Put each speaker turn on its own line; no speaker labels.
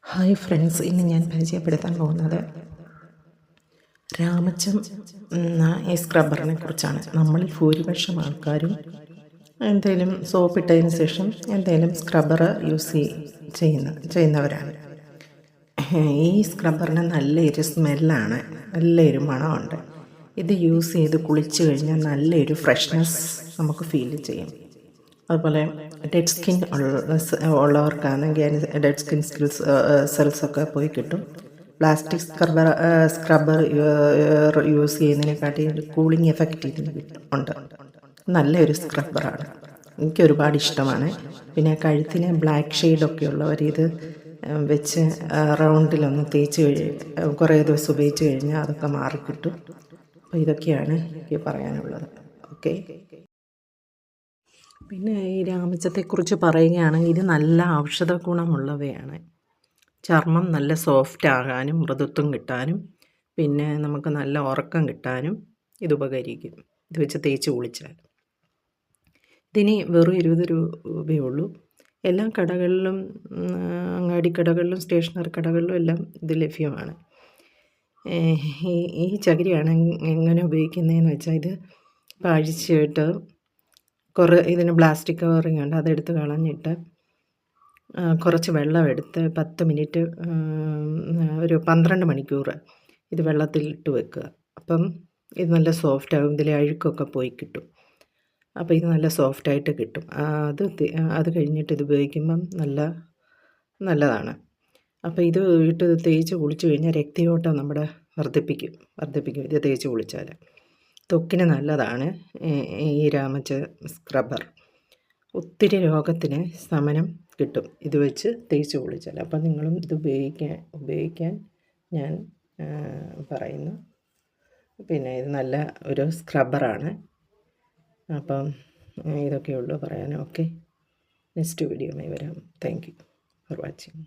Hi friends, ഇന്ന് ഞാൻ പരിചയപ്പെടുത്താൻ പോകുന്നത് രാമച്ചം എന്ന ഈ സ്ക്രബ്ബറിനെ കുറിച്ചാണ്. നമ്മളിൽ ഭൂരിപക്ഷം ആൾക്കാരും എന്തെങ്കിലും സോപ്പിട്ടതിന് ശേഷം എന്തെങ്കിലും സ്ക്രബ്ബർ യൂസ് ചെയ്യുന്നവരാണ്. ഈ സ്ക്രബ്ബറിന് നല്ലൊരു സ്മെല്ലാണ്, നല്ലൊരു മണമുണ്ട്. ഇത് യൂസ് ചെയ്ത് കുളിച്ച് കഴിഞ്ഞാൽ നല്ലൊരു ഫ്രഷ്നെസ് നമുക്ക് ഫീൽ ചെയ്യും. അതുപോലെ ഡെഡ് സ്കിൻ ഉള്ളവർക്കാണെങ്കിൽ ഡെഡ് സ്കിൻ സെൽസൊക്കെ പോയി കിട്ടും. പ്ലാസ്റ്റിക് സ്ക്രബ്ബർ യൂസ് ചെയ്യുന്നതിനെക്കാട്ടി കൂളിംഗ് എഫക്റ്റ് ഇതിന് ഉണ്ട്. നല്ലൊരു സ്ക്രബ്ബറാണ്, എനിക്കൊരുപാട് ഇഷ്ടമാണ്. പിന്നെ കഴുത്തിന് ബ്ലാക്ക് ഷെയ്ഡൊക്കെ ഉള്ളവർ ഇത് വെച്ച് റൗണ്ടിലൊന്ന് തേച്ച് കുറേ ദിവസം ഉപയോഗിച്ച് കഴിഞ്ഞാൽ അതൊക്കെ മാറിക്കിട്ടും. അപ്പോൾ ഇതൊക്കെയാണ് എനിക്ക് പറയാനുള്ളത്. ഓക്കെ. പിന്നെ ഈ രാമച്ചത്തെക്കുറിച്ച് പറയുകയാണെങ്കിൽ ഇത് നല്ല ഔഷധ ഗുണമുള്ളവയാണ്. ചർമ്മം നല്ല സോഫ്റ്റ് ആകാനും മൃദുത്വം കിട്ടാനും പിന്നെ നമുക്ക് നല്ല ഉറക്കം കിട്ടാനും ഇത് ഉപകരിക്കും. ഇത് വെച്ച് തേച്ച് കുളിച്ചാൽ. ഇതിന് വെറും 20 രൂപയേ ഉള്ളൂ. എല്ലാ കടകളിലും, അങ്ങാടി കടകളിലും സ്റ്റേഷനറി കടകളിലും എല്ലാം ഇത് ലഭ്യമാണ്. ഈ ചകിരിയാണ് എങ്ങനെ ഉപയോഗിക്കുന്നതെന്ന് വെച്ചാൽ, ഇത് അഴിച്ചിട്ട് ഇതിന് പ്ലാസ്റ്റിക് കവറിങ് ഉണ്ട്, അതെടുത്ത് കളഞ്ഞിട്ട് കുറച്ച് വെള്ളമെടുത്ത് 10 മിനിറ്റ് ഒരു 12 മണിക്കൂർ ഇത് വെള്ളത്തിലിട്ട് വെക്കുക. അപ്പം ഇത് നല്ല സോഫ്റ്റ് ആകും, ഇതിലെ അഴുക്കൊക്കെ പോയി കിട്ടും. അപ്പോൾ ഇത് നല്ല സോഫ്റ്റായിട്ട് കിട്ടും. അത് കഴിഞ്ഞിട്ട് ഇത് ഉപയോഗിക്കുമ്പം നല്ലതാണ്. അപ്പോൾ ഇത് ഇട്ട് തേച്ച് കുളിച്ച് കഴിഞ്ഞാൽ രക്തയോട്ടം നമ്മുടെ വർദ്ധിപ്പിക്കും ഇത് തേച്ച് കുളിച്ചാൽ. ത്വക്കിന് നല്ലതാണ് ഈ രാമച്ച സ്ക്രബ്ബർ. ഒത്തിരി രോഗത്തിന് ശമനം കിട്ടും ഇത് വെച്ച് തേച്ച് കുളിച്ചാൽ. അപ്പം നിങ്ങളും ഇത് ഉപയോഗിക്കാൻ ഞാൻ പറയുന്നു. പിന്നെ ഇത് നല്ല ഒരു സ്ക്രബ്ബറാണ്. അപ്പം ഇതൊക്കെയുള്ളൂ പറയാൻ. ഓക്കെ, നെക്സ്റ്റ് വീഡിയോയുമായി വരാം. Thank you for watching.